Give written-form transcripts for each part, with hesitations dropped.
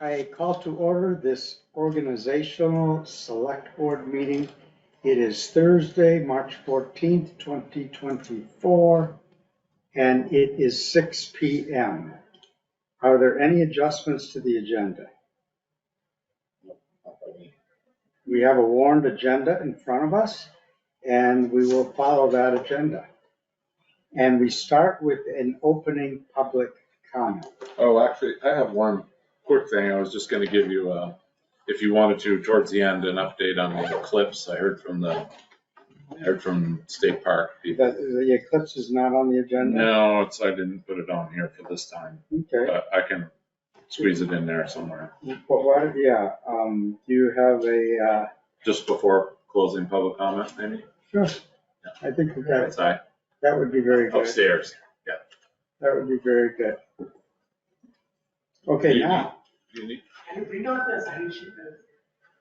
I call to order this organizational select board meeting. It is Thursday, March 14th, 2024, and it is 6 p.m. Are there any adjustments to the agenda? We have a warned agenda in front of us, and we will follow that agenda. And we start with an opening public comment. Oh, actually, I have one quick thing. I was just going to give you, if you wanted to, towards the end, an update on the eclipse. I heard from State Park people. The eclipse is not on the agenda? No, I didn't put it on here for this time. Okay. But I can squeeze it in there somewhere. But what, yeah, do you have a, Just before closing public comment, maybe? sure. I think that, Outside, that would be very good. upstairs. That would be very good. Okay, now, You need Can you print out the sign sheet?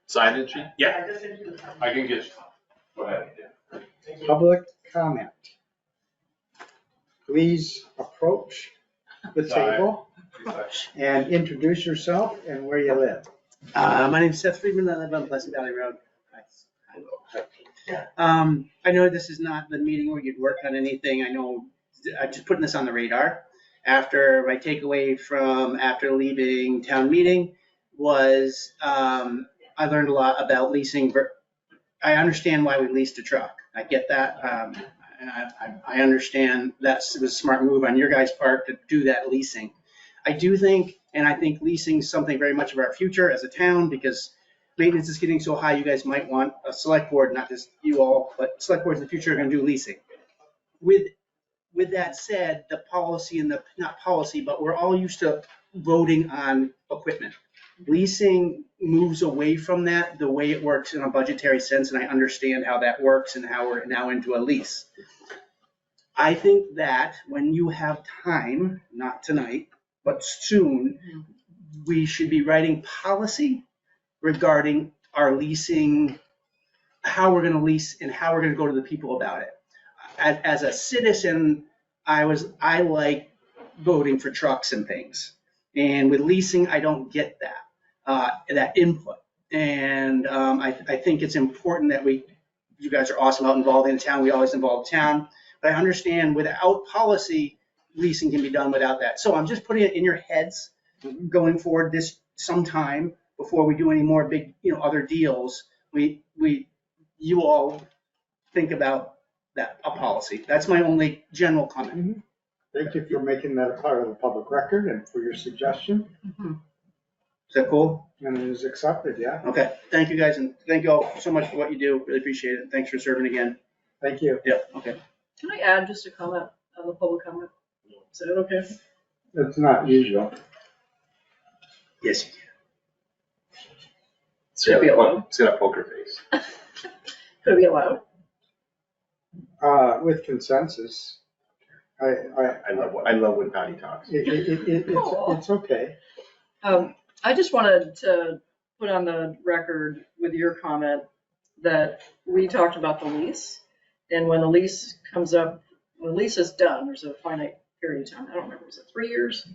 signage sheet? Yeah, I just sent you the sign. I can get, go ahead. Thank you. public comment. Please approach the table and introduce yourself and where you live. My name's Seth Friedman, I live on Pleasant Valley Road. I know this is not the meeting where you'd work on anything. I know, I'm just putting this on the radar. After my takeaway from after leaving town meeting was, I learned a lot about leasing. I understand why we leased a truck. I get that. And I understand that was a smart move on your guys' part to do that leasing. I do think, and I think leasing is something very much of our future as a town because maintenance is getting so high, you guys might want a select board, not just you all, but select boards in the future are gonna do leasing. With that said, the policy and the, not policy, but we're all used to voting on equipment. Leasing moves away from that, the way it works in a budgetary sense, and I understand how that works and how we're now into a lease. I think that when you have time, not tonight, but soon, we should be writing policy regarding our leasing, how we're gonna lease and how we're gonna go to the people about it. As a citizen, I like voting for trucks and things. And with leasing, I don't get that input. And I think it's important that you guys are awesome out involving the town. We always involve the town. But I understand without policy, leasing can be done without that. So I'm just putting it in your heads going forward this sometime before we do any more big, other deals. You all think about that, a policy. That's my only general comment. Thank you for making that a part of the public record and for your suggestion. Is that cool? And it is accepted, yeah. Okay, thank you guys, and thank you all so much for what you do. Really appreciate it. Thanks for serving again. Thank you. Yep, okay. Can I add just a comment on the public comment? Is that okay? It's not usual. Yes. Should it be allowed? It's got a poker face. Could it be allowed? With consensus. I love when Patty talks. It's okay. I just wanted to put on the record with your comment that we talked about the lease. And when the lease comes up, when the lease is done, there's a finite period of time. I don't remember, was it 3 years?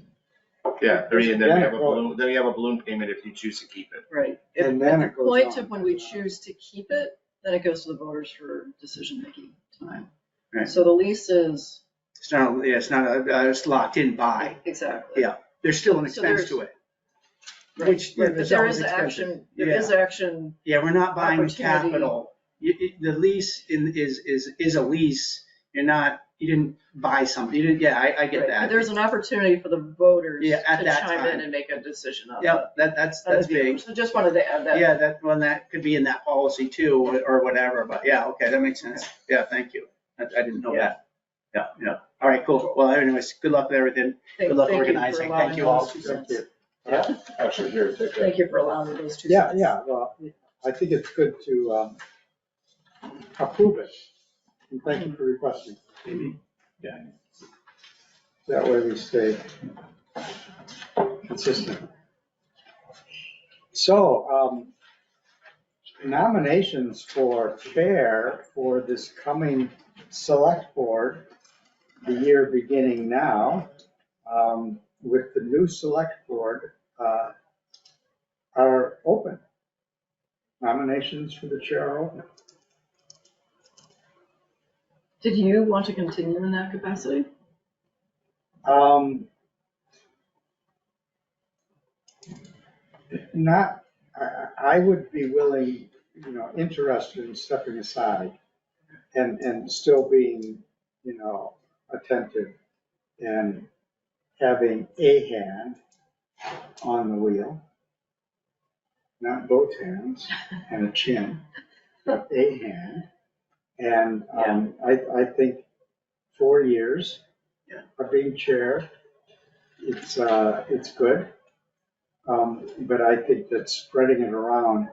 Yeah, 3, and then we have a balloon, then we have a balloon payment if you choose to keep it. Right. And then it At the goes point on. of when we choose to keep it, then it goes to the voters for decision-making time. Right. So the lease is. It's locked in by. Exactly. Yeah, there's still an So expense there's- to it. Right. Which, yeah, But there's there always is expensive. action, there is action. Yeah, we're not buying Opportunity. capital. The lease is a lease. You didn't buy something. You didn't, yeah, I get Right, that. but there's an opportunity for the voters Yeah, at to that chime time. in and make a decision on Yep, that's big. So just wanted to add that. Yeah, that could be in that policy too, or whatever, but yeah, okay, that makes sense. Yeah, thank you. I didn't know that. Yeah. All right, cool. Well, anyways, good luck with everything. Thank- Good luck thank you for organizing. allowing Thank you those all. 2 Thank cents. you. Yeah. Actually, here, take that. Thank you for allowing me those 2 Yeah, cents. yeah, well, I think it's good to approve it. And thank you for requesting. Yeah. That way we stay consistent. So, nominations for chair for this coming select board, the year beginning now, with the new select board open. Nominations for the chair are open. Did you want to continue in that capacity? Not, I would be willing, interested in stepping aside and still being, attentive and having a hand on the wheel. Not both hands and a chin, but a hand. And I think 4 years of being chair, it's good. But I think that spreading it around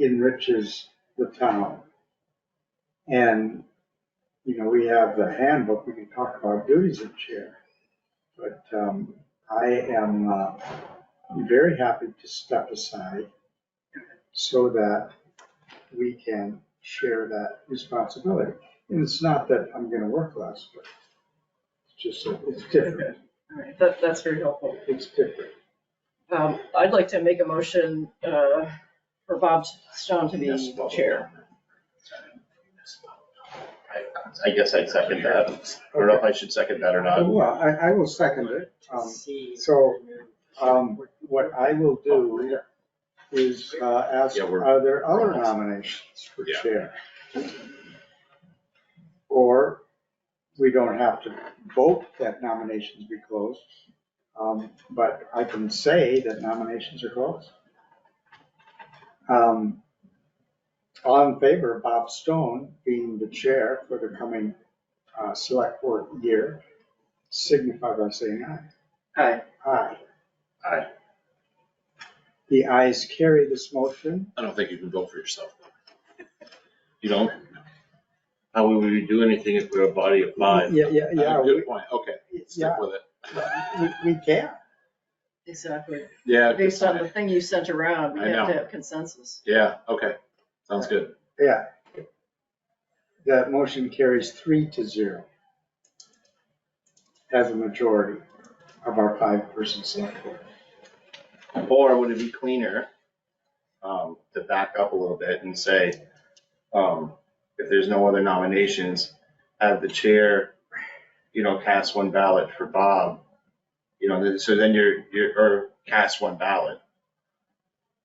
enriches the town. And, we have the handbook, we can talk about duties of chair. But I am very happy to step aside so that we can share that responsibility. And it's not that I'm gonna work less, but it's just, it's different. All right, that's very helpful. It's different. I'd like to make a motion for Bob Stone to be chair. I guess I'd second that. I don't know if I should second that or not. Well, I will second it. So what I will do is ask, are there other nominations for chair? Or we don't have to vote that nominations be closed, but I can say that nominations are closed. All in favor of Bob Stone being the chair for the coming select board year, signify by saying aye. Aye. Aye. Aye. The ayes carry this motion. I don't think you can vote for yourself. You don't? How would we do anything if we're a body of five? Yeah. Good point, okay, stick Yeah. with it. We can. Exactly. Yeah. good Based on point. the thing you sent around, we I have to know. have consensus. Yeah, okay, sounds good. Yeah. That motion carries 3-0 as a majority of our 5-person select board. Or would it be cleaner to back up a little bit and say, if there's no other nominations, have the chair, cast one ballot for Bob, so then or cast one ballot.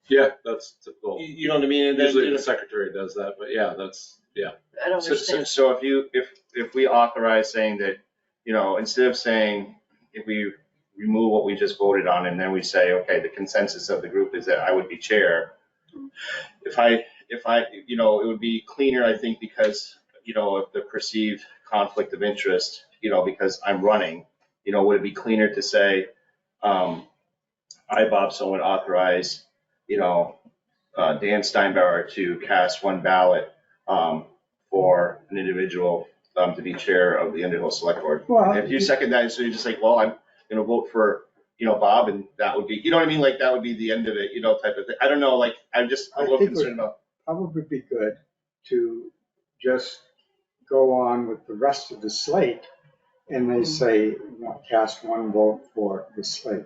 Yeah, that's typical. You know what I mean? And then, Usually the secretary does that, but yeah, yeah. I don't understand. So if we authorize saying that, instead of saying, if we remove what we just voted on and then we say, okay, the consensus of the group is that I would be chair. If I, it would be cleaner, I think, because, of the perceived conflict of interest, because I'm running, would it be cleaner to say, I, Bob, someone authorize, Dan Steinbauer to cast one ballot for an individual to be chair of the Underhill Selectboard. Well, If you second that, so you're just like, well, I'm gonna vote for, Bob, and that would be, you know what I mean? Like, that would be the end of it, type of thing. I don't know, like, I'm just a I little think concerned about. Probably be good to just go on with the rest of the slate and they say, cast one vote for the slate.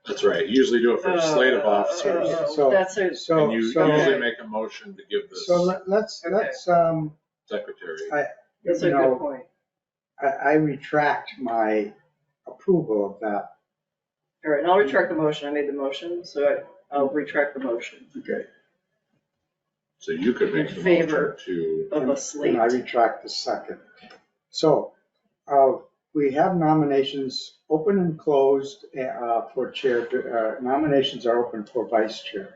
That's right, you usually do it for a slate of officers, So- That's a, and you usually make a motion to give this So let's, secretary. that's a good point. I retract my approval of that. All right, and I'll retract the motion. I made the motion, so I'll retract the motion Okay. So you could make In the favor motion to, of a slate. And I retract the second. So we have nominations open and closed for chair. Nominations are open for vice chair.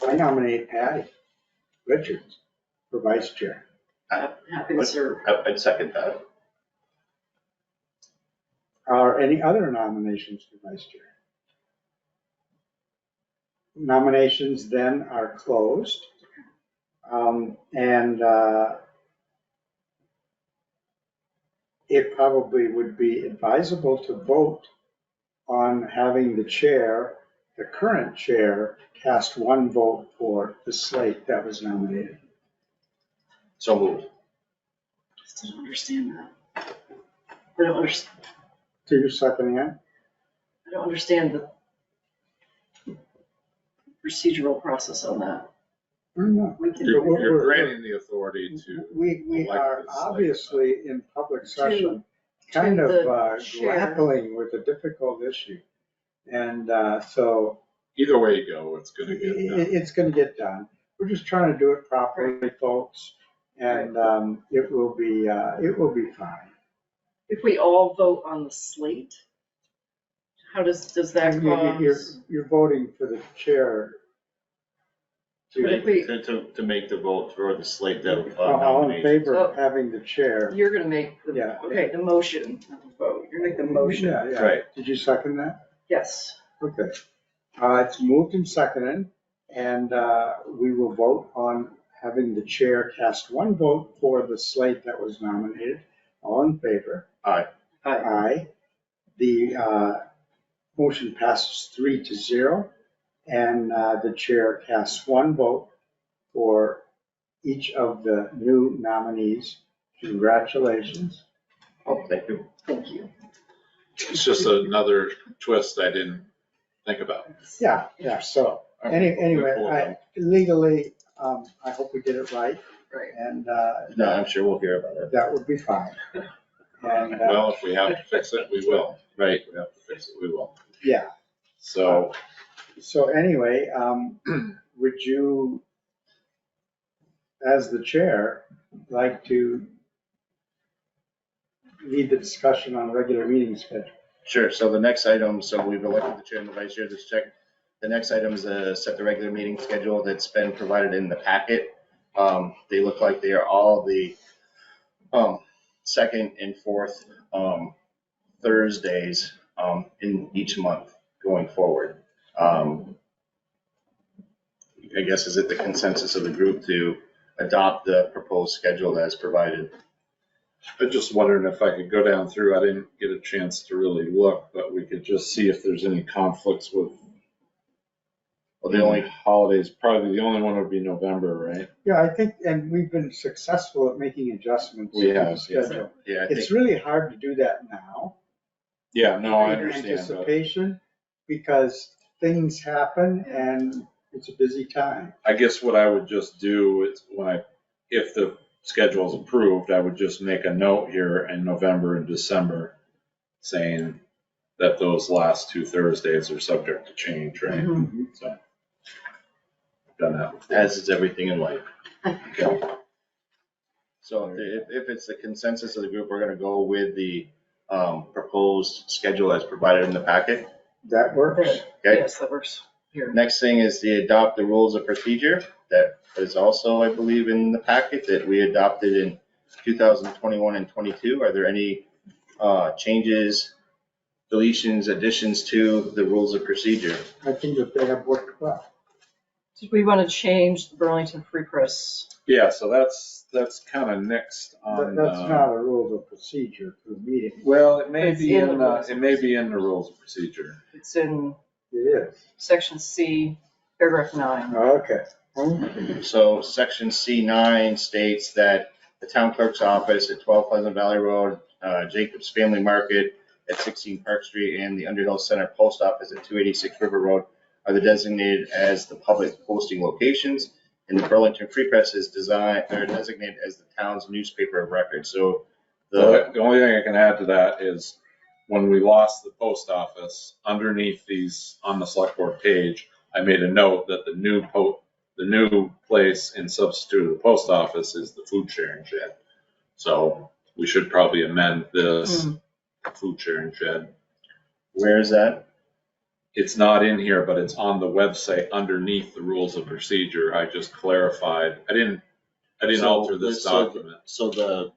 I nominate Patty Richards for vice chair. Happy to serve. I'd second that. Are any other nominations for vice chair? Nominations then are closed. And it probably would be advisable to vote on having the chair, the current chair, cast one vote for the slate that was nominated. So moved. I still don't understand that. I don't understand. Do you second that? I don't understand procedural process on that? I don't know. We can You're granting the authority to, We elect are the select obviously in public session, to kind of the chair. grappling with a difficult issue. And so either way you go, it's gonna get done. it's going to get done. We're just trying to do it properly, folks, and it will be fine. If we all vote on the slate, how does that cause? You're voting for the chair To But if make, we- to make the vote for the slate that all in nominations. favor of having the chair. You're gonna make Yeah. the motion, not the vote. You're gonna make the motion. Yeah. Right. Did you second that? Yes. Okay. It's moved and seconded, and we will vote on having the chair cast one vote for the slate that was nominated. All in favor? Aye. Aye. The motion passes 3-0, and the chair casts one vote for each of the new nominees. Congratulations. Oh, thank you. Thank you. It's just another twist I didn't think about. Yeah, so anyway, legally, I hope we did it right, Right. and No, I'm sure we'll hear about it. that would be fine. And, Well, if we have to fix it, we will. Right, we have to fix it, we will. yeah, So, so anyway, would you, as the chair, like to lead the discussion on regular meeting schedule? Sure, so the next item, so we've elected the chair and the vice chair, just check. The next item is set the regular meeting schedule that's been provided in the packet. They look like they are all the second and fourth Thursdays in each month going forward. I guess, is it the consensus of the group to adopt the proposed schedule as provided? I'm just wondering if I could go down through, I didn't get a chance to really look, but we could just see if there's any conflicts with Well, the only, holidays. Probably the only one would be November, right? Yeah, I think, and we've been successful at making adjustments We to the have, yes. schedule. yeah, I think, It's really hard to do that now. Yeah, no, I in understand, but Anticipation, because things happen and it's a busy time. I guess what I would just do is if the schedule is approved, I would just make a note here in November and December saying that those last two Thursdays are subject to change, right? Mm-hmm. So, I've done that before. as is everything in life. Okay. So if it's the consensus of the group, we're gonna go with the proposed schedule as provided in the packet. That works. Okay. Yes, that works here. Next thing is the adopt the rules of procedure. That is also, I believe, in the packet that we adopted in 2021 and 22. Are there any changes, deletions, additions to the rules of procedure? I think that they have worked well. Did we want to change the Burlington Free Press? Yeah, so that's kind of next But on. that's not a rule of procedure for the meeting. Well, it may It's be in the in, rules it of may be in the rules of procedure. It's in It is. section C, paragraph 9. Okay. So section C9 states that the town clerk's office at 12 Pleasant Valley Road, Jacob's Family Market at 16 Park Street, and the Underhill Center Post Office at 286 River Road are designated as the public posting locations, and the Burlington Free Press is designated as the town's newspaper of record. So The only thing I can add to that is when we lost the post office, underneath these on the select board page, I made a note that the new place in substitute of the post office is the food sharing shed. So we should probably amend this food sharing shed. where is that? It's not in here, but it's on the website underneath the rules of procedure. I just clarified. I didn't So alter this document. So the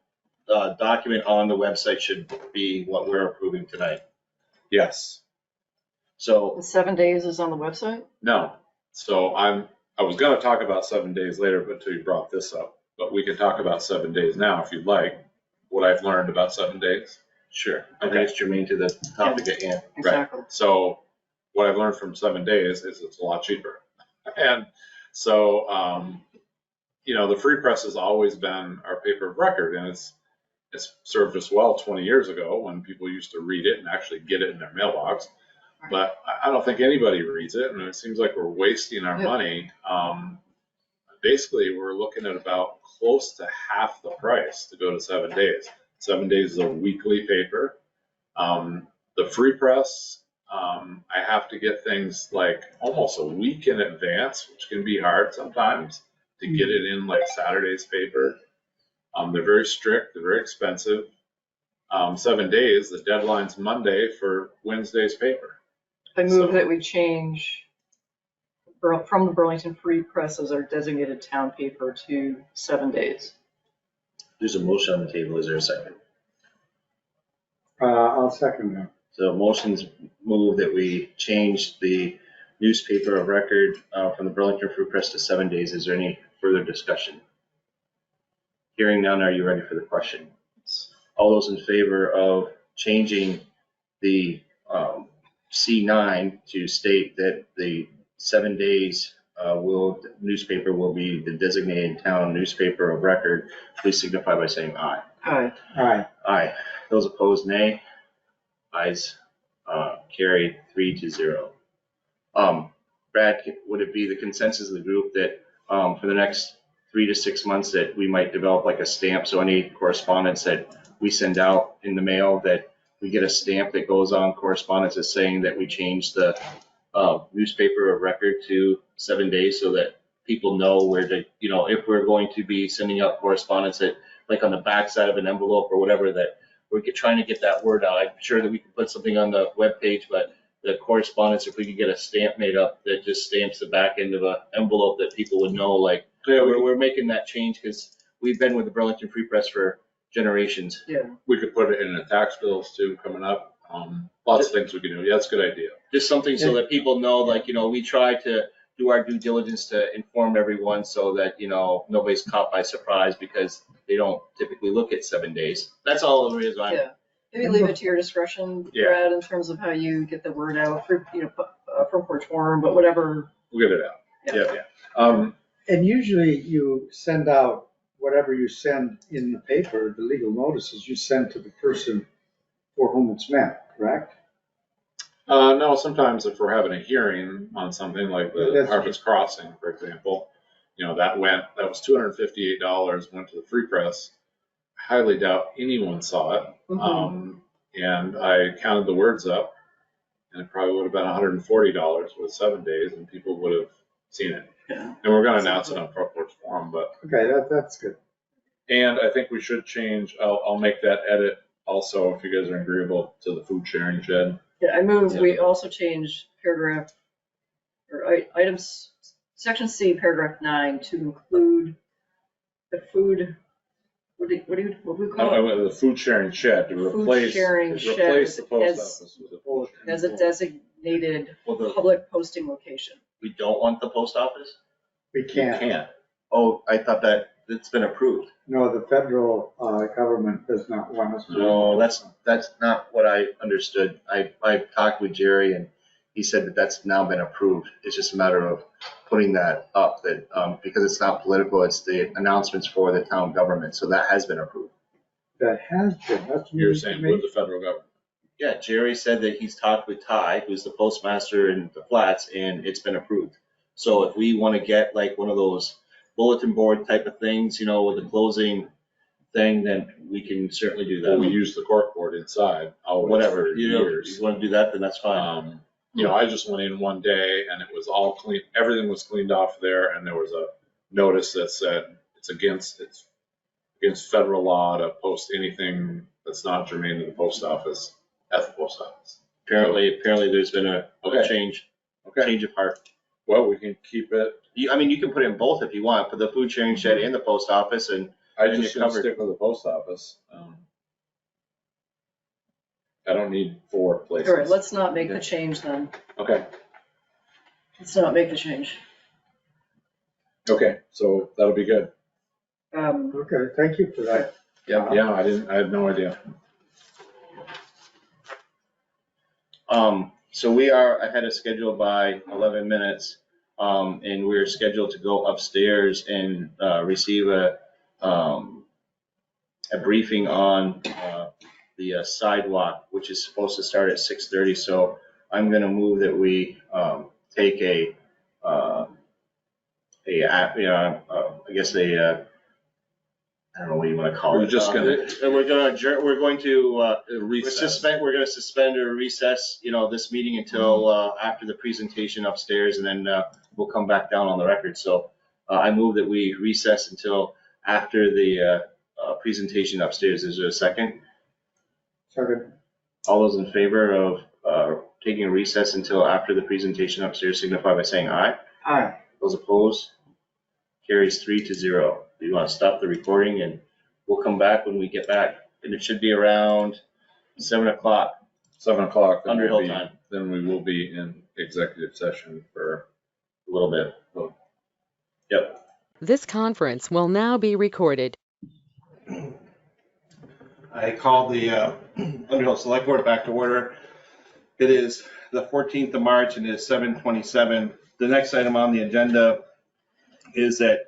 document on the website should be what we're approving tonight. Yes. So, The 7 days is on the website? No. So I was gonna talk about 7 days later, but until you brought this up. But we can talk about 7 days now if you'd like, what I've learned about 7 days. sure, I think it's germane to the topic at hand. Exactly. So what I've learned from 7 days is it's a lot cheaper. And so, the Free Press has always been our paper of record, and it's served us well 20 years ago when people used to read it and actually get it in their mailbox. but I don't think anybody reads it, and it seems like we're wasting our Yeah. money. Basically, we're looking at about close to half the price to go to 7 days. 7 days is a weekly paper. The free press, I have to get things like almost a week in advance, which can be hard sometimes to get it in like Saturday's paper. They're very strict, they're very expensive. 7 days, the deadline's Monday for Wednesday's paper. I So- move that we change from the Burlington Free Press as our designated town paper to 7 days. There's a motion on the table. Is there a second? I'll second that. So motion's moved that we change the newspaper of record from the Burlington Free Press to 7 days. Is there any further discussion? Hearing none, are you ready for the question? All those in favor of changing the C9 to state that the 7 days newspaper will be the designated town newspaper of record, please signify by saying aye. Aye. Aye. Aye. Those opposed, nay. Ayes carried 3-0. Brad, would it be the consensus of the group that for the next 3 to 6 months that we might develop like a stamp, so any correspondence that we send out in the mail, that we get a stamp that goes on correspondence as saying that we changed the newspaper of record to 7 days, so that people know where to, if we're going to be sending out correspondence that, like on the backside of an envelope or whatever, that we're trying to get that word out. I'm sure that we could put something on the webpage, but the correspondence, if we could get a stamp made up that just stamps the back end of an envelope that people would know, like, Yeah, we're making that change because we've been with the Burlington Free Press for generations. Yeah. we could put it in the tax bills too coming up. Lots of things we can do. Yeah, that's a good idea. Just something so that people know, like, we try to do our due diligence to inform everyone so that, nobody's caught by surprise because they don't typically look at 7 days. That's all the reason I'm. Yeah. Maybe leave it to your discretion, Yeah. Brad, in terms of how you get the word out for, from porch forum, but whatever. We'll get it out. Yeah. And usually you send out whatever you send in the paper, the legal notices, you send to the person for whom it's meant, correct? No, sometimes if we're having a hearing on something like the That's- Harvard's Crossing, for example, that was $258, went to the Free Press. Highly doubt anyone saw it. Mhm. And I counted the words up, and it probably would have been $140 with 7 days, and people would have seen it. Yeah. And we're gonna announce it on Front Porch Forum, but, Okay, that's good. and I think we should change, I'll make that edit also, if you guys are agreeable, to the food sharing shed. Yeah, I move, we also change paragraph, or items, section C, paragraph 9, to include the food, what do we call it? The food sharing shed to Food replace, sharing replace shed the post as- office with a food sharing. As a designated Well, public posting location. we don't want the post office? We You can't. can't. Oh, I thought that it's been approved. No, the federal government does not want us to. No, that's not what I understood. I talked with Jerry and he said that that's now been approved. It's just a matter of putting that up, that, because it's not political, it's the announcements for the town government. So that has been approved. That has been, that's. You're news to saying me. with the federal government. Yeah, Jerry said that he's talked with Ty, who's the postmaster in the flats, and it's been approved. So if we want to get like one of those bulletin board type of things, with the closing thing, then we can certainly do Well, we that. use the cork board inside always Whatever, for years. you want to do that, then that's fine. I just went in one day and it was all clean, everything was cleaned off there, and there was a notice that said it's against federal law to post anything that's not germane to the post office at the post office. Apparently there's been a Okay. change Okay, of heart. well, we can keep it, You can put in both if you want, put the food sharing shed in the post office and I And just you're gonna covered. stick with the post office. I don't need 4 places. All right, let's not make the change then. Okay, okay, so that'll be good. Okay, thank you for that. Yeah, I had no idea. So we are ahead of schedule by 11 minutes. And we're scheduled to go upstairs and receive a briefing on the sidewalk, which is supposed to start at 6:30. So I'm gonna move that we take I guess I don't know what you wanna call it. We're just gonna- We're gonna adjourn, we're going to, Recess. we're gonna suspend or recess, this meeting until after the presentation upstairs, and then we'll come back down on the record. So I move that we recess until after the presentation upstairs. Is there a second? Second. All those in favor of taking a recess until after the presentation upstairs signify by saying aye. Aye. Those opposed? Carries 3-0. Do you want to stop the recording, and we'll come back when we get back, and it should be around 7 o'clock. 7 o'clock. then Underhill we'll be- time. Then we will be in executive session for A little bit. Yep. This conference will now be recorded. I called the Underhill Selectboard back to order. It is the 14th of March and it is 7:27. The next item on the agenda is that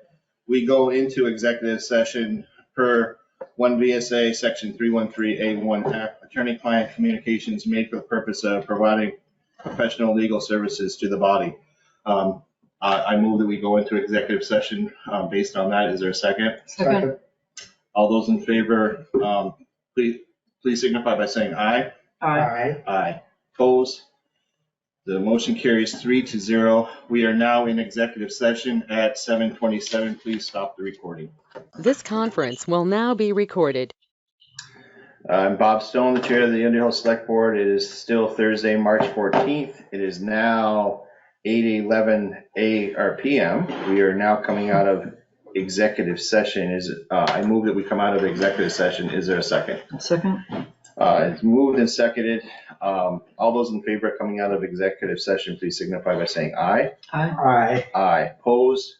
we go into executive session per 1 VSA section 313A1 attorney-client communications made for the purpose of providing professional legal services to the body. I move that we go into executive session based on that. Is there a second? Second. All those in favor, please signify by saying aye. Aye. Aye. Opposed? The motion carries 3-0. We are now in executive session at 7:27. Please stop the recording. This conference will now be recorded. I'm Bob Stone, the chair of the Underhill Select Board. It is still Thursday, March 14th. It is now 8:11 p.m. We are now coming out of executive session. I move that we come out of executive session. Is there a second? Second. It's moved and seconded. All those in favor of coming out of executive session, please signify by saying aye. Aye. Aye. Aye. Opposed?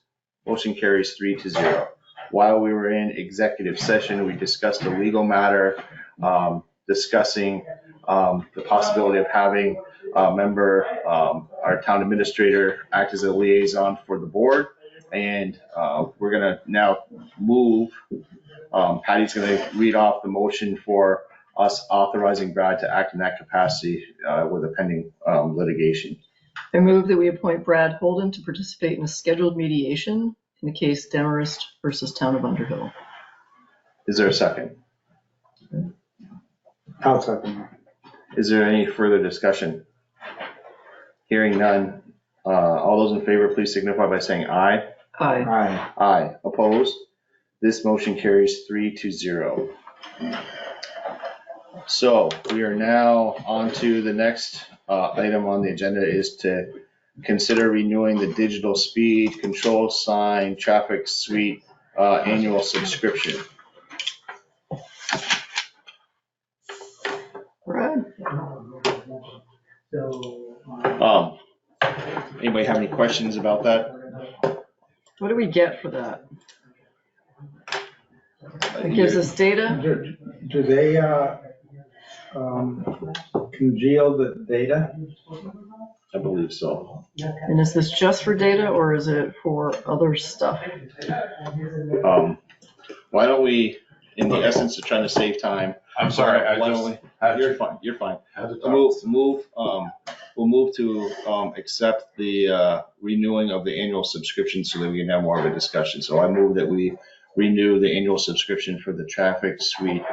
Motion carries 3-0. While we were in executive session, we discussed a legal matter, discussing the possibility of having a member, our town administrator, act as a liaison for the board. And we're gonna now move, Patty's gonna read off the motion for us authorizing Brad to act in that capacity with a pending litigation. I move that we appoint Brad Holden to participate in a scheduled mediation in the case Demarest versus Town of Underhill. Is there a second? I'll second. Is there any further discussion? Hearing none. All those in favor, please signify by saying aye. Aye. Aye. Aye. Opposed? This motion carries 3-0. So we are now on to the next item on the agenda is to consider renewing the digital speed control sign traffic suite annual subscription. Brad? Anybody have any questions about that? What do we get for that? It gives us data? Do they congeal the data? I believe so. And is this just for data or is it for other stuff? Why don't we, in the essence of trying to save time. I'm sorry, why don't we? You're fine, you're fine. We'll move to accept the renewing of the annual subscription so that we can have more of a discussion. So I move that we renew the annual subscription for the traffic suite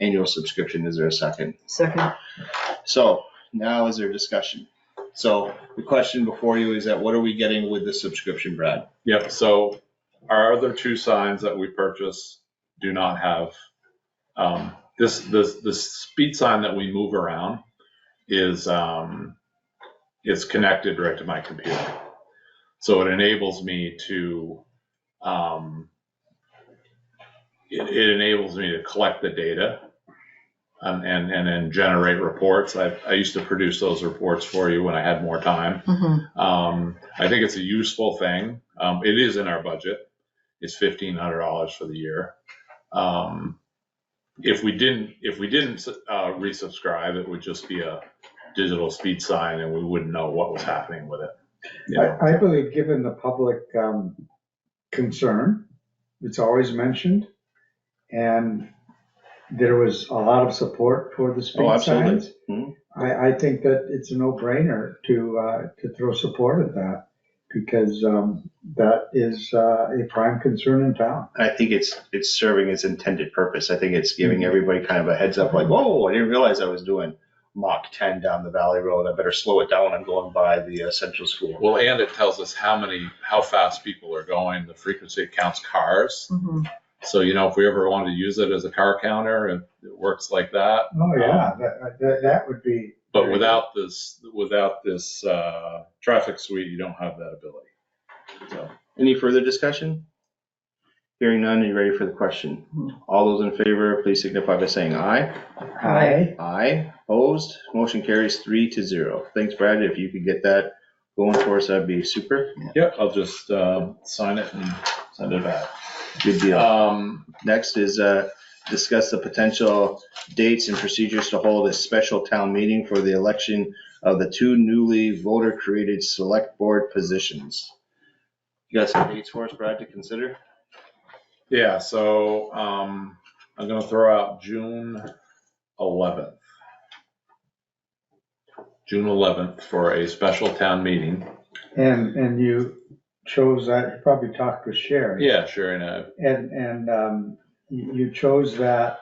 annual subscription. Is there a second? Second. So now is there discussion? So the question before you is that what are we getting with the subscription, Brad? Yep, so our other two signs that we purchase do not have, this speed sign that we move around is connected right to my computer. So it enables me to, it enables me to collect the data and then generate reports. I used to produce those reports for you when I had more time. Mm-hmm. I think it's a useful thing. It is in our budget. It's $1,500 for the year. If we didn't resubscribe, it would just be a digital speed sign and we wouldn't know what was happening with it. You know? I believe given the public concern, it's always mentioned, and there was a lot of support for the speed absolutely. signs. I think that it's a no-brainer to throw support at that, because that is a prime concern in town. I think it's serving its intended purpose. I think it's giving everybody kind of a heads up, like, whoa, I didn't realize I was doing Mach 10 down the Valley Road. I better slow it down. I'm going by the Central School. Well, and it tells us how fast people are going. The frequency counts cars. Mhm. So, if we ever wanted to use it as a car counter, it works like that. Oh, yeah, that would be. But without this traffic suite, you don't have that ability. So, Any further discussion? Hearing none, are you ready for the question? All those in favor, please signify by saying aye. Aye. Aye. Opposed? Motion carries 3-0. Thanks, Brad. If you could get that going for us, that'd be super. yep, I'll just sign it and send it back. Good deal. Next is discuss the potential dates and procedures to hold a special town meeting for the election of the 2 newly voter-created select board positions. You got some dates for us, Brad, to consider? Yeah, so I'm going to throw out June 11th. June 11th for a special town meeting. And you chose that, you probably talked with Sherry. Yeah, sure enough. And you chose that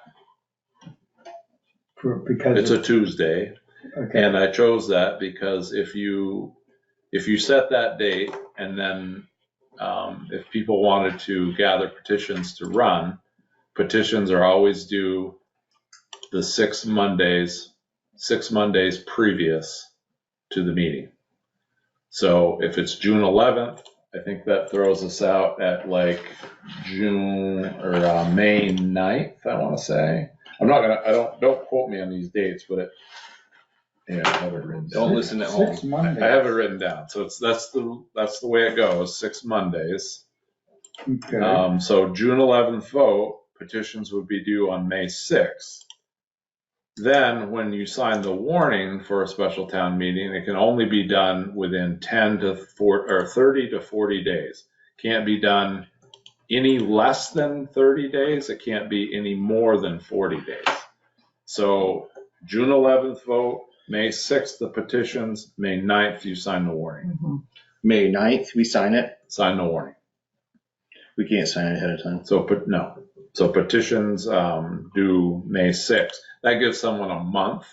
because. It's a Tuesday. Okay. And I chose that because if you set that date and then if people wanted to gather petitions to run, petitions are always due the 6 Mondays previous to the meeting. So if it's June 11th, I think that throws us out at like June or May 9th, I want to say. Don't quote me on these dates, but I have it written down. Don't listen at home. 6 Mondays. I have it written down. So that's the way it goes, 6 Mondays. Okay. So June 11th vote, petitions would be due on May 6th. Then when you sign the warning for a special town meeting, it can only be done within 30 to 40 days. Can't be done any less than 30 days. It can't be any more than 40 days. So June 11th vote, May 6th, the petitions, May 9th, you sign the warning. Mhm. May 9th, we sign it. Sign the warning. We can't sign it ahead of time. So petitions due May 6th. That gives someone a month,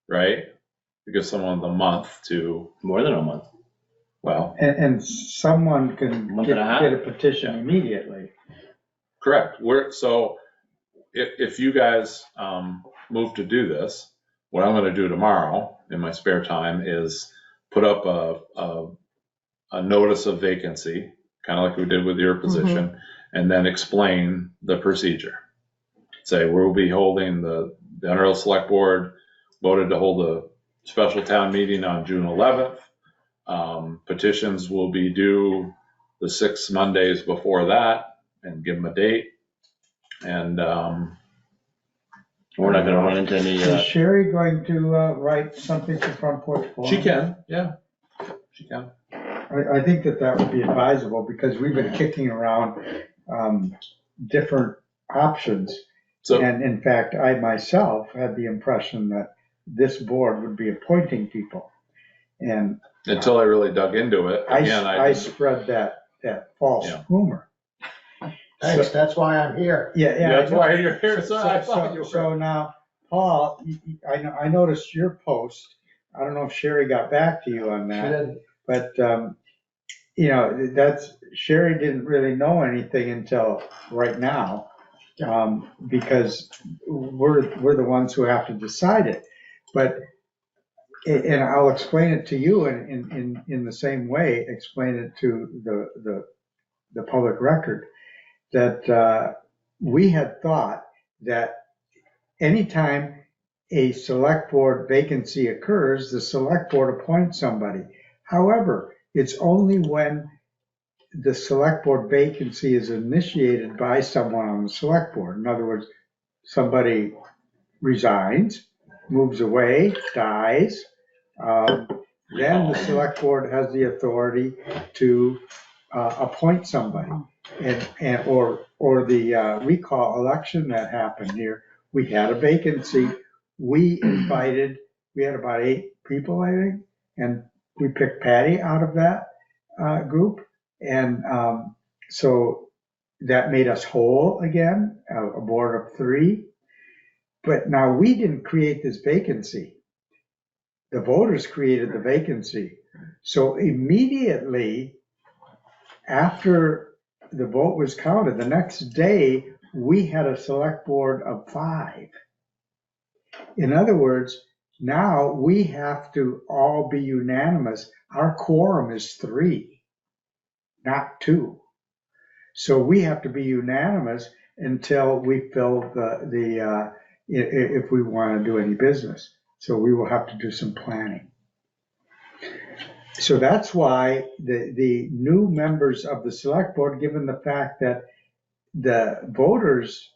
right? It gives someone the month to, More than a month. well, And someone can Month get and a half? a petition immediately. correct. So if you guys move to do this, what I'm going to do tomorrow in my spare time is put up a notice of vacancy, kind of like we did with your position, and then explain the procedure. Say we'll be holding the Underhill Selectboard voted to hold a special town meeting on June 11th. Petitions will be due the 6 Mondays before that, and give them a date. And We're not gonna run into any, Is Sherry going to write something for Front Porch Forum? she can, yeah, she can. I think that would be advisable, because we've been kicking around different options. So And in fact, I myself had the impression that this board would be appointing people. And until I really dug into it, again, I spread that false Yeah. rumor. Thanks, that's why I'm here. Yeah, that's why you're here. So I thought you were. So now, Paul, I noticed your post. I don't know if Sherry got back to you on that. But, Sherry didn't really know anything until right now, because we're the ones who have to decide it. But, and I'll explain it to you in the same way, explain it to the public record, that we had thought that anytime a select board vacancy occurs, the select board appoints somebody. However, it's only when the select board vacancy is initiated by someone on the select board. In other words, somebody resigns, moves away, dies, then the select board has the authority to appoint somebody. Or the recall election that happened here, we had a vacancy. We invited we had about 8 people, I think, and we picked Patty out of that group. And so that made us whole again, a board of 3. But now we didn't create this vacancy. The voters created the vacancy. So immediately after the vote was counted, the next day, we had a select board of 5. In other words, now we have to all be unanimous. Our quorum is 3, not 2. So we have to be unanimous until we fill if we want to do any business. So we will have to do some planning. So that's why the new members of the select board, given the fact that the voters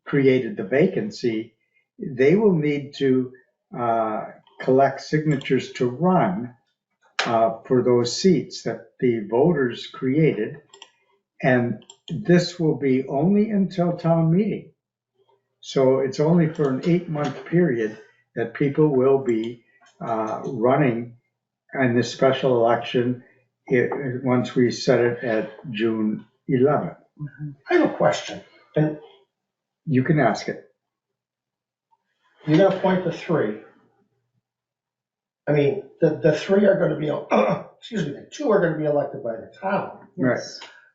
created the vacancy, they will need to collect signatures to run for those seats that the voters created. And this will be only until town meeting. So it's only for an 8-month period that people will be running in this special election once we set it at June 11th. I have a question. And You can ask it. you're gonna appoint the 3. I mean, the 3 are gonna be, excuse me, the 2 are gonna be elected by the town. Right.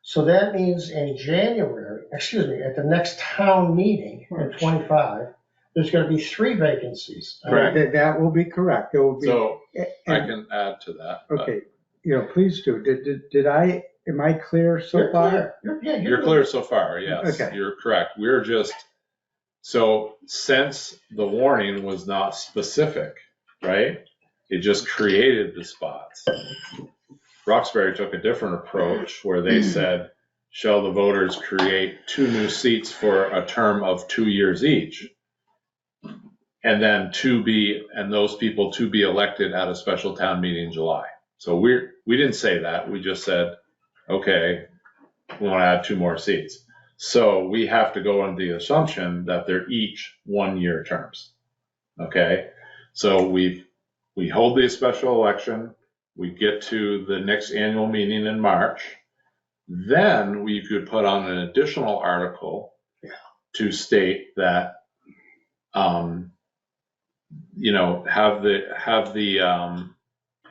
So that means in January, excuse me, at the next town meeting in 25, there's gonna be 3 vacancies. Correct. That will be correct. There will be. So I and- can add to that. but Okay, please do. Am I clear so You're far? clear. You're clear so far, yes, Okay. you're correct. We're just, so since the warning was not specific, right? It just created the spots. Roxbury took a different approach where they said, shall the voters create 2 new seats for a term of 2 years each? And then those people to be elected at a special town meeting in July. So we didn't say that. We just said, okay, we want to add 2 more seats. So we have to go under the assumption that they're each 1-year terms. Okay? So we hold the special election, we get to the next annual meeting in March, then we could put on an additional article to state that,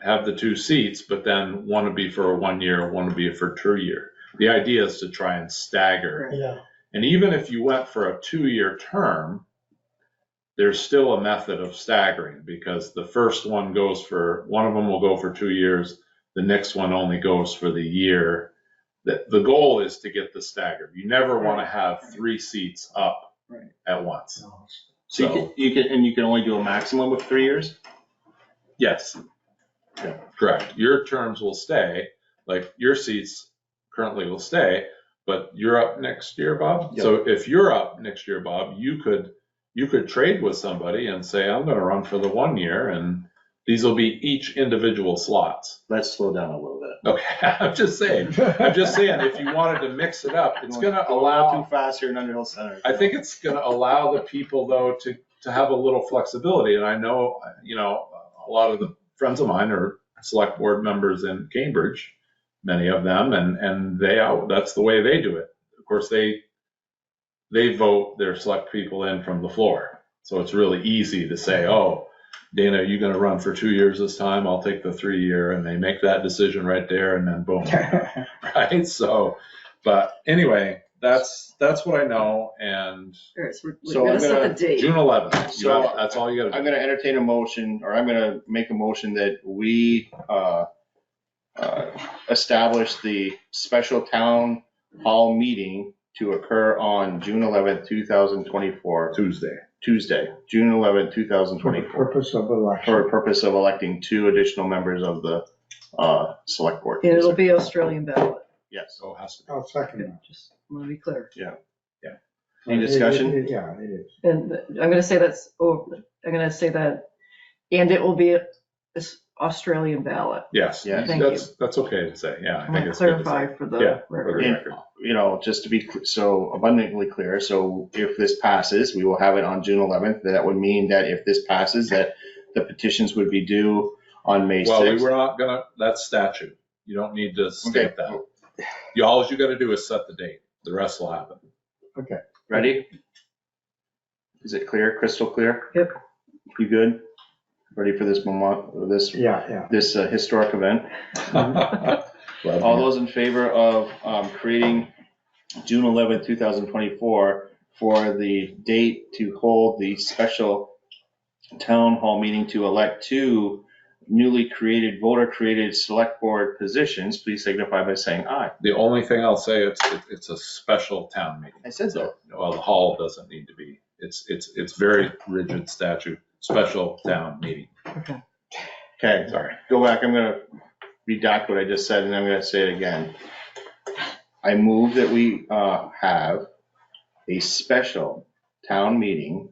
have the 2 seats, but then one would be for a 1 year, one would be for a 2 year. The idea is to try and stagger. Yeah. And even if you went for a 2-year term, there's still a method of staggering because the first one of them will go for 2 years. The next one only goes for the year. The goal is to get the staggered. You never want to have 3 seats up at once. So you can only do a maximum of 3 years? Yes. Yeah, correct. Your terms will stay, like your seats currently will stay, but you're up next year, Bob. Yep. So if you're up next year, Bob, you could trade with somebody and say, I'm going to run for the 1 year, and these will be each individual slots. Let's slow down a little bit. Okay, I'm just saying, if you wanted to mix it up, it's going to allow. Too fast here in Underhill Center. I think it's going to allow the people though to have a little flexibility. And I know, a lot of the friends of mine are select board members in Cambridge, many of them, and that's the way they do it. Of course, they vote their select people in from the floor. So it's really easy to say, oh, Dana, are you going to run for 2 years this time? I'll take the 3 year, and they make that decision right there, and then boom, right? So, but anyway, that's what I know, and All right, so So we're I'm gonna set gonna- the date. June 11th. So That's all you got to I'm do. going to entertain a motion, or I'm going to make a motion that we establish the special town hall meeting to occur on June 11th, 2024, Tuesday, June 11th, For the 2024, purpose of for election. a purpose of electing 2 additional members of the select board. And it'll be Australian ballot. Yes. So it has to be. I'll second that. Just want to be clear. Any discussion? Yeah, it is. And I'm gonna say that, and it will be this Australian ballot. Yes, Yeah. Thank that's okay to say, yeah, I I'm think gonna it's good to clarify say. for Yeah, the for record. the And, record. you know, just to be so abundantly clear, so if this passes, we will have it on June 11th. That would mean that if this passes, that the petitions would be due on May 6th. Well, we were not gonna, that's statute. You don't need to state that. All you gotta do is set the date. The rest will happen. Okay. Ready? Is it clear, crystal clear? Yep. You good? Ready for this moment, this Yeah. historic event? Glad to All hear. those in favor of creating June 11th, 2024 for the date to hold the special town hall meeting to elect two newly created, voter-created select board positions, please signify by saying aye. The only thing I'll say, it's a special town meeting. I said so. Well, the hall doesn't need to be. It's very rigid statute, special town meeting. Okay, Sorry. go back, I'm gonna redact what I just said, and I'm gonna say it again. I move that we have a special town meeting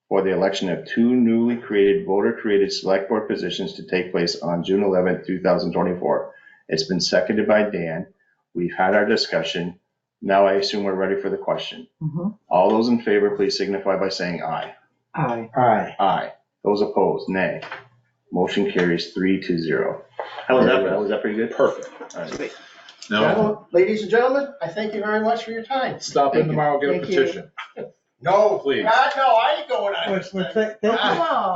for the election of two newly created, voter-created select board positions to take place on June 11th, 2024. It's been seconded by Dan. We've had our discussion. Now I assume we're ready for the question. Mhm. All those in favor, please signify by saying aye. Aye. Aye. Aye. Those opposed, nay. Motion carries 3-0. How was that? Was that pretty good? Perfect. All right. Now, Gentlemen, ladies and gentlemen, I thank you very much for your time. stop in tomorrow, get a Thank you. petition. No, Please. God, no, I ain't going on. No.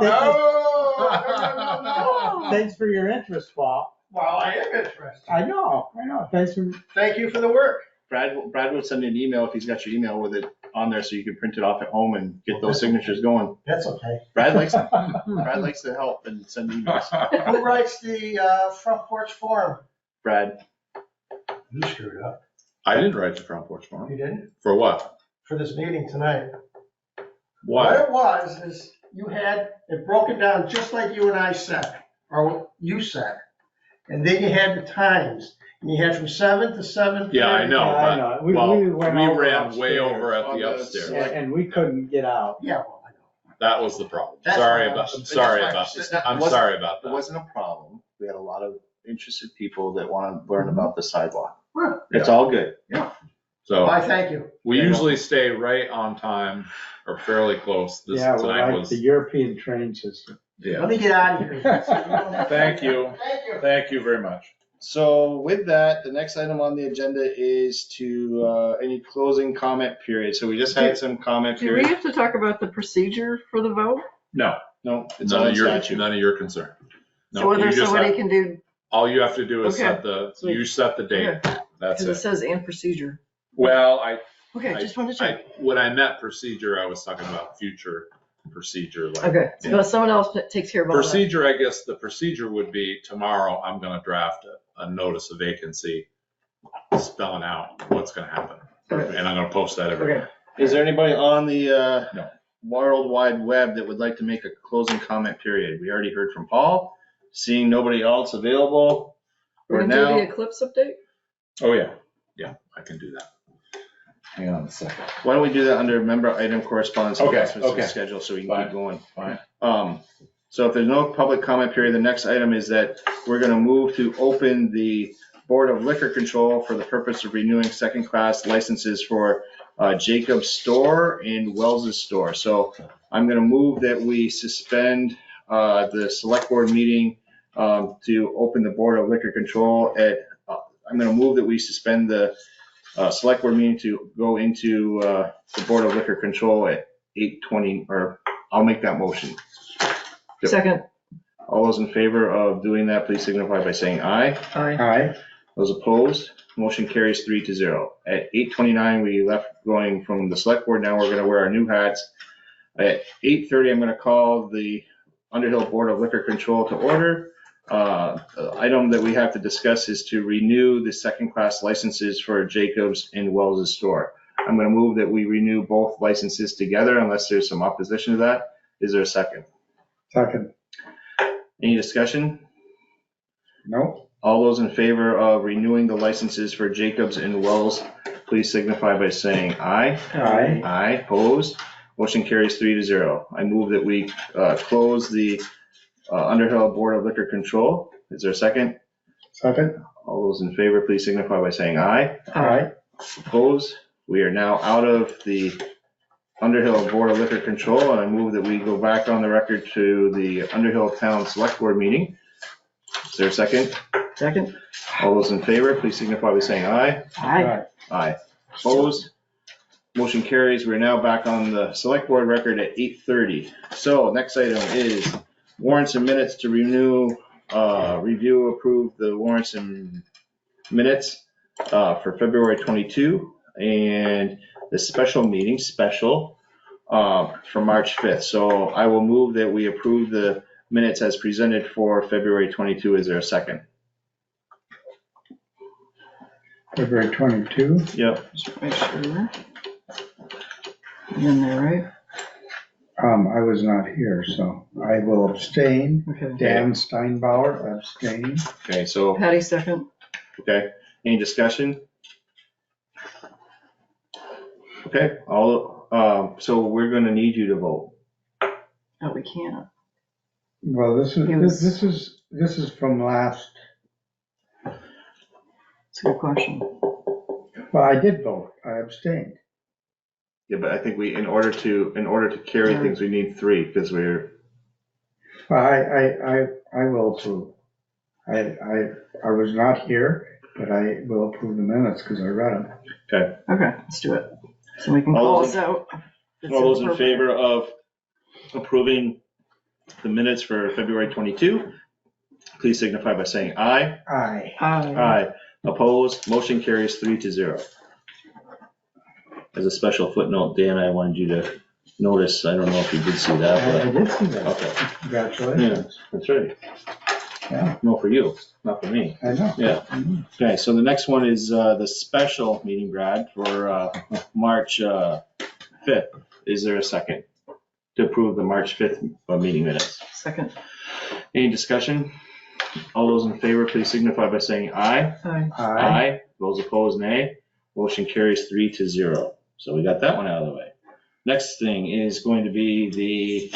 Thanks for your interest, Bob. Well, I am interested. I know. Thanks for, Thank you for the work. Brad will send you an email if he's got your email with it on there, so you can print it off at home and get those signatures going. That's okay. Brad likes to help and send emails. Who writes the front porch forum? Brad, You screwed up. I didn't write the front porch forum. You didn't? For what? For this meeting tonight. Why? What it was is you had it broken down just like you and I said, or what you said. And then you had the times. And you had from 7 to 7:30. Yeah, I know, Yeah, I know. but, We well, we went over ran way upstairs. over at On the the upstairs. and we couldn't get out. Yeah, well, I know. That was the problem. That's Sorry fine. about, I'm That's sorry fine. about, It's not- I'm it wasn't- sorry about it that. wasn't a problem. We had a lot of interested people that want to learn about the sidewalk. Well, It's all good. So I thank you. we usually stay right on time or fairly close. This Yeah, we tonight like was, the European train system. yeah. Let me get out of here. Thank you. Thank you. Thank you very much. So with that, the next item on the agenda is to any closing comment period. So we just had some comment Do we period. have to talk about the procedure for the vote? No, No, it's all in statute. none of your concern. No, So whether you just somebody have- can do, all you have to do is Okay. set the, you set the date. That's because it it. says and procedure. Well, Okay, just wanted to check. when I meant procedure, I was talking about future procedure. Like, Okay, so someone else takes care of all that. procedure, I guess the procedure would be tomorrow, I'm gonna draft a notice of vacancy spelling out what's gonna happen. Okay. And I'm gonna post that everywhere. Okay, Is there anybody on the No. World Wide Web that would like to make a closing comment period? We already heard from Paul. Seeing nobody else available we're for gonna do the now. eclipse update? Oh, yeah, I can do that. Hang on a second. Why don't we do that under member item correspondence? Okay, announcements and okay. Schedule so we can Fine, keep going. fine. So if there's no public comment period, the next item is that we're gonna move to open the Board of Liquor Control for the purpose of renewing second-class licenses for Jacob's Store and Wells's Store. So I'm gonna move that we suspend the select board meeting to open the Board of Liquor Control at, I'm gonna move that we suspend the select board meeting to go into the Board of Liquor Control at 8:20, or I'll make that motion. Yep. Second. All those in favor of doing that, please signify by saying aye. Aye. Aye. Those opposed, motion carries 3-0. At 8:29, we left going from the select board. Now we're gonna wear our new hats. At 8:30, I'm gonna call the Underhill Board of Liquor Control to order. The item that we have to discuss is to renew the second-class licenses for Jacob's and Wells's Store. I'm gonna move that we renew both licenses together unless there's some opposition to that. Is there a second? Second. Any discussion? Nope. All those in favor of renewing the licenses for Jacobs and Wells, please signify by saying aye. Aye. Aye, opposed, motion carries 3-0. I move that we close the Underhill Board of Liquor Control. Is there a second? Second? All those in favor, please signify by saying aye. Aye. Opposed? We are now out of the Underhill Board of Liquor Control, and I move that we go back on the record to the Underhill Town Select Board meeting. Is there a second? Second? All those in favor, please signify by saying aye. Aye. Aye. Opposed? Motion carries. We're now back on the Select Board record at 8:30. So next item is warrants and minutes to review, approve the warrants and minutes for February 22, and the special meeting, for March 5th. So I will move that we approve the minutes as presented for February 22. Is there a second? February 22. Yep. Just make sure. In there, right? I was not here, so I will abstain. Okay. Dan Steinbauer, abstain. Okay, so, Patty, second. okay, any discussion? Okay, so we're gonna need you to vote. Oh, we can't. Well, this is from last, It's a good question. well, I did vote. I abstained. Yeah, but I think in order to carry things, we need 3, because we're, Well, I will approve. I was not here, but I will approve the minutes because I read them. okay. Okay, let's do it. So we can All close those out. All those in favor of approving the minutes for February 22, please signify by saying aye. Aye. Aye. Aye. Opposed? Motion carries 3-0. As a special footnote, Dan, I wanted you to notice, I don't know if you did see I that, did see that. but, okay. Congratulations. That's right. Yeah, No, for you, not for me. I know. Yeah. Okay, so the next one is the special meeting, Brad, for March 5th. Is there a second to approve the March 5th meeting minutes? Second. Any discussion? All those in favor, please signify by saying aye. Aye. Aye. Those opposed, nay. Motion carries 3-0. So we got that one out of the way. Next thing is going to be the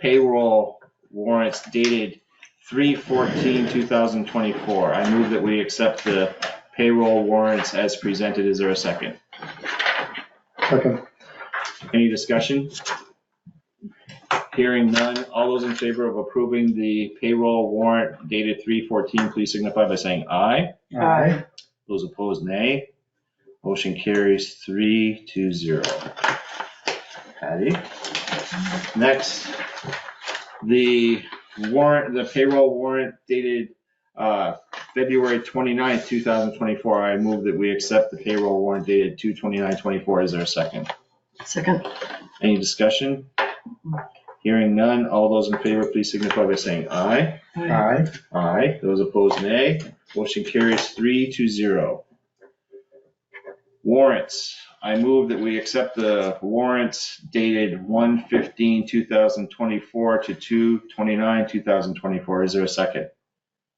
payroll warrants dated 3/14/2024. I move that we accept the payroll warrants as presented. Is there a second? Second. Any discussion? Hearing none. All those in favor of approving the payroll warrant dated 3/14, please signify by saying aye. Aye. Those opposed, nay. Motion carries 3-0. Patty. Next, the payroll warrant dated February 29th, 2024. I move that we accept the payroll warrant dated 2/29/24. Is there a second? Second. Any discussion? Hearing none. All those in favor, please signify by saying aye. Aye. Aye. Those opposed, nay. Motion carries 3-0. Warrants. I move that we accept the warrants dated 1/15/2024 to 2/29/2024. Is there a second?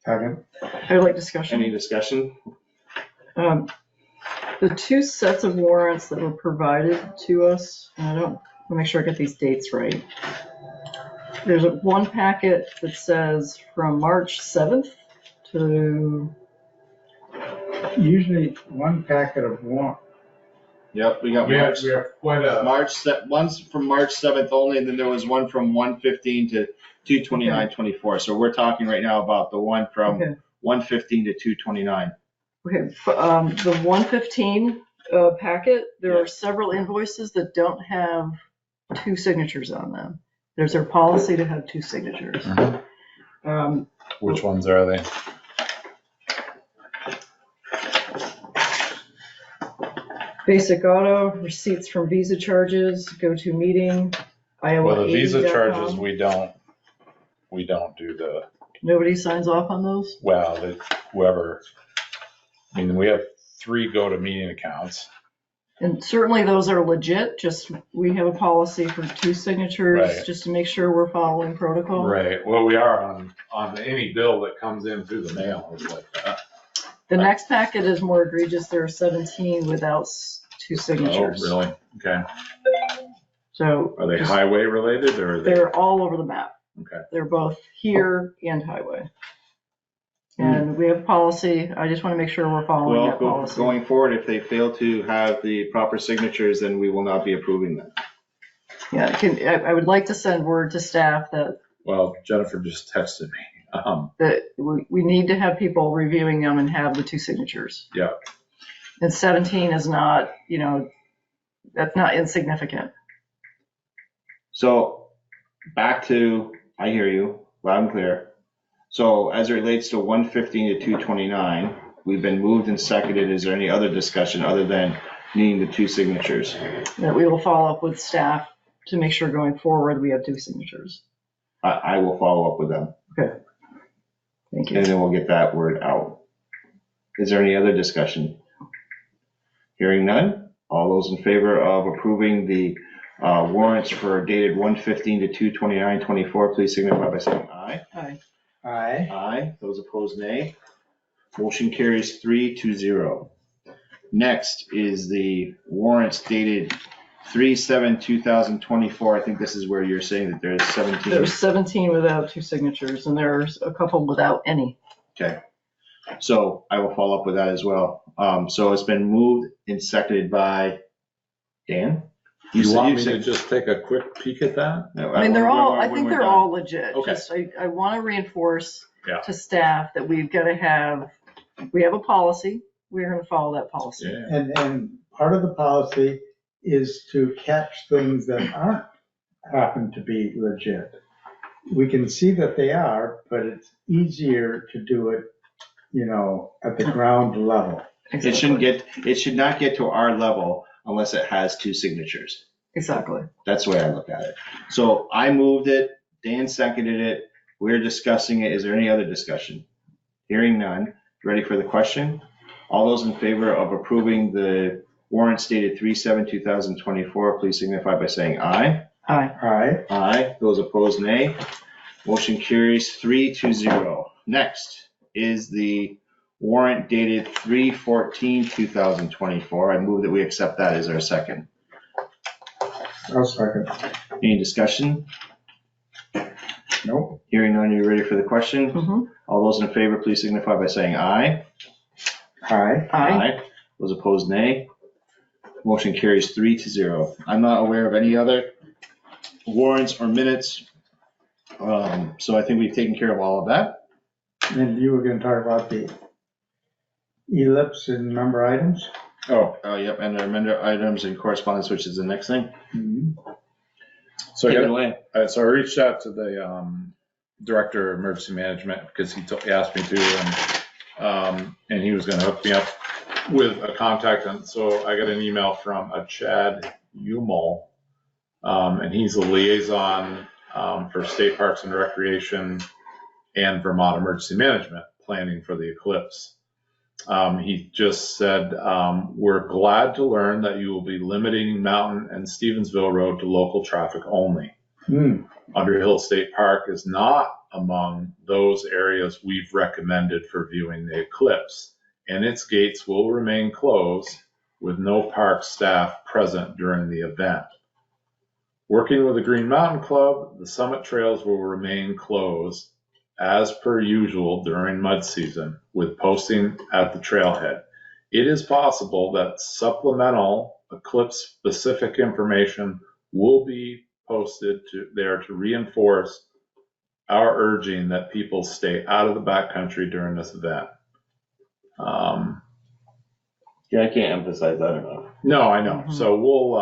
Second. I would like discussion. Any discussion? The 2 sets of warrants that were provided to us, and I don't, I'll make sure I get these dates right. There's one packet that says from March 7th to, Usually one packet of one. Yep, we got We March. have quite a, One's from March 7th only, and then there was one from 1/15 to 2/29/24. So we're talking right now about the one from okay, 1/15 to 2/29. okay, the 115 packet, there are several invoices that don't have 2 signatures on them. There's their policy to have 2 signatures. which ones are they? Basic auto, receipts from Visa charges, go to meeting, Iowa. Well, the Visa 80.com. charges, we don't do the, Nobody signs off on those? well, whoever, I mean, we have 3 go-to-meeting accounts. And certainly those are legit, just we have a policy for 2 signatures, Right. just to make sure we're following protocol. Right, well, we are on any bill that comes in through the mail, it's like that. The next packet is more egregious, there are 17 without 2 signatures. Oh, really? Okay. So. Are they just- highway related or are they? They're all over the map. Okay. They're both here and highway. And we have policy. I just want to make sure we're following Well, that policy. going forward, if they fail to have the proper signatures, then we will not be approving them. Yeah, I would like to send word to staff that Well, Jennifer just texted me. that we need to have people reviewing them and have the 2 signatures. Yeah. And 17 is not, that's not insignificant. So back to, I hear you, loud and clear. So as it relates to 115 to 229, we've been moved and seconded. Is there any other discussion other than needing the 2 signatures? That we will follow up with staff to make sure going forward we have 2 signatures. I will follow up with them, Okay. Thank you. and then we'll get that word out. Is there any other discussion? Hearing none, all those in favor of approving the warrants for dated 115 to 229/24, please signify by saying aye. Aye. Aye. Aye. Those opposed, nay. Motion carries 3-0. Next is the warrants dated 3/7/2024. I think this is where you're saying that there's 17. There's 17 without 2 signatures and there's a couple without any. Okay. So I will follow up with that as well. So it's been moved and seconded by Dan? You want me to said- just take a quick peek at that? No, I mean, they're all, I when think we're they're done. all legit. Okay. Just, I want to reinforce Yeah. to staff that we've got to have, we have a policy. We're going to follow that policy. Yeah. And part of the policy is to catch things that aren't, happen to be legit. We can see that they are, but it's easier to do it, at the ground level. It should not get to our level unless it has 2 signatures. Exactly. That's the way I look at it. So I moved it, Dan seconded it, we're discussing it. Is there any other discussion? Hearing none. Ready for the question? All those in favor of approving the warrants dated 3/7/2024, please signify by saying aye. Aye. Aye. Aye. Those opposed, nay. Motion carries 3-0. Next is the warrant dated 3/14/2024. I move that we accept that as our second. I'll second. Any discussion? Nope. Hearing none, you ready for the question? Mhm. All those in favor, please signify by saying aye. Aye. Aye. Those opposed, nay. Motion carries 3-0. I'm not aware of any other warrants or minutes. So I think we've taken care of all of that. And you were gonna talk about the ellipse and member items? Oh, Yep, and the amended items and correspondence, which is the next thing. Mhm. so I Take it got, away. so I reached out to the director of emergency management because he asked me to, and he was going to hook me up with a contact. And so I got an email from a Chad Umel, and he's a liaison for state parks and recreation and Vermont emergency management planning for the eclipse. He just said, we're glad to learn that you will be limiting Mountain and Stevensville Road to local traffic only. Underhill State Park is not among those areas we've recommended for viewing the eclipse, and its gates will remain closed with no park staff present during the event. Working with the Green Mountain Club, the summit trails will remain closed as per usual during mud season, with posting at the trailhead. It is possible that supplemental eclipse-specific information will be posted there to reinforce our urging that people stay out of the backcountry during this event. Yeah, I can't emphasize that enough. No, I know. So we'll,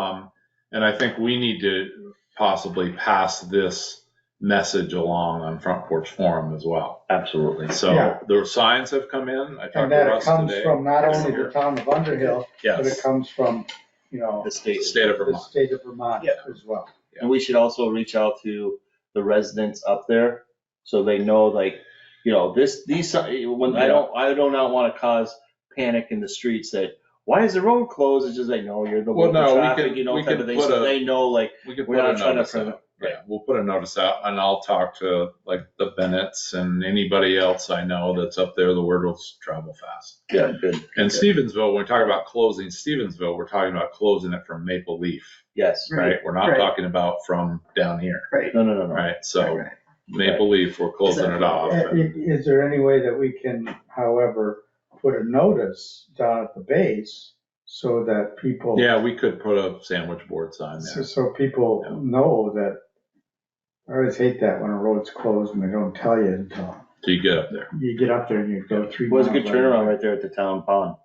and I think we need to possibly pass this message along on Front Porch Forum as well. Absolutely. So Yeah. the signs have come in. I talked And to that Russ comes today. from not only the town of Underhill, but it Yes, comes from, The the state. state of the Vermont. state of Vermont Yeah. as well. And we should also reach out to the residents up there so they know, like, when I do not want to cause panic in the streets that, why is the road closed? It's just like, no, you're the Well, local no, we traffic, can- we type can of thing. put So a- they know, like, We could we're put a not trying to notice in. Yeah, we'll put a notice out and I'll talk to like the Bennetts and anybody else I know that's up there. The word will travel fast. Yeah, good. And Stevensville, when we talk about closing Stevensville, we're talking about closing it from Maple Leaf, Yes. right? We're not Right. talking about from down here, Right. No. right? So Right. Maple Leaf, we're closing it off. and- Is there any way that we can, however, put a notice down at the base so that people? Yeah, we could put a sandwich board sign there. So people Yeah. know that, I always hate that when a road's closed and they don't tell you until So you get up there. you get up there and you go 3 Was miles. a good turnaround right there at the town pond.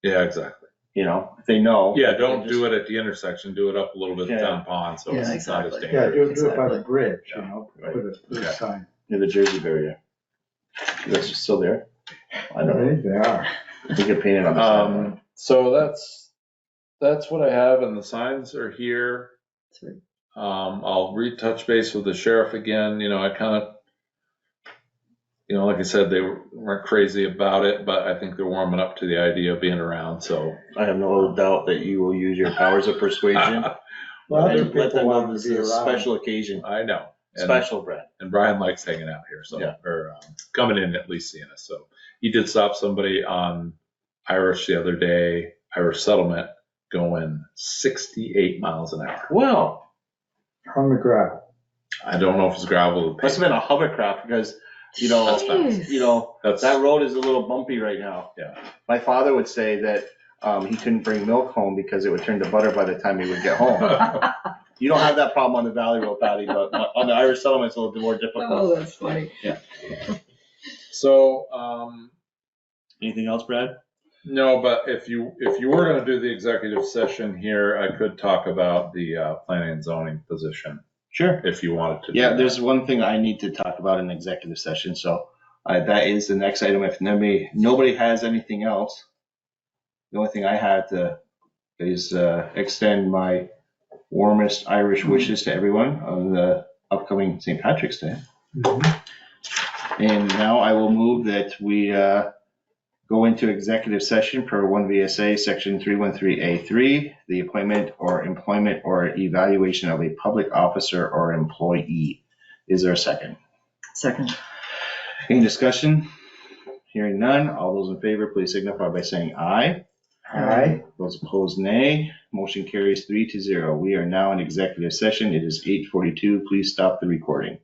Yeah, exactly. You know, if they know. Yeah, don't do it at the intersection. Do it up a little bit Yeah. down pond, so Yeah, it's not as exactly. Yeah, dangerous. do it by the Exactly. bridge, you Yeah. know, Right. put a Okay. sign. Near the Jersey barrier. That's still there. I I don't know. think they are. They get painted on the side. So that's what I have, and the signs are here. Sweet. I'll retouch base with the sheriff again. I kind of, like I said, they weren't crazy about it, but I think they're warming up to the idea of being around. So I have no doubt that you will use your powers of persuasion. Well, other And let people them want know to this be is a around. special occasion. I know. And, Special, Brad. and Brian likes hanging out here, so Yeah. or coming in at least seeing us. So he did stop somebody on Irish the other day, Irish Settlement, going 68 miles an hour. Well, On the gravel. I don't know if it's gravel. Or must have been a hovercraft because, That's fast. Jeez. that road is a little bumpy right now. Yeah. My father would say that he couldn't bring milk home because it would turn to butter by the time he would get home. You don't have that problem on the Valley Road, Patty, but on the Irish Settlement, it's a little bit more difficult. Oh, that's funny. So, Anything else, Brad? no, but if you were going to do the executive session here, I could talk about the planning and zoning position Sure. if you wanted to. do Yeah, that. there's one thing I need to talk about in executive session, so that is the next item. If nobody has anything else, the only thing I had to is extend my warmest Irish wishes to everyone on the upcoming St. Patrick's Day. And now I will move that we go into executive session per 1 VSA section 313A3, the appointment or employment or evaluation of a public officer or employee. Is there a second? Second. Any discussion? Hearing none. All those in favor, please signify by saying aye. Aye. Those opposed, nay. Motion carries 3-0. We are now in executive session. It is 8:42. Please stop the recording.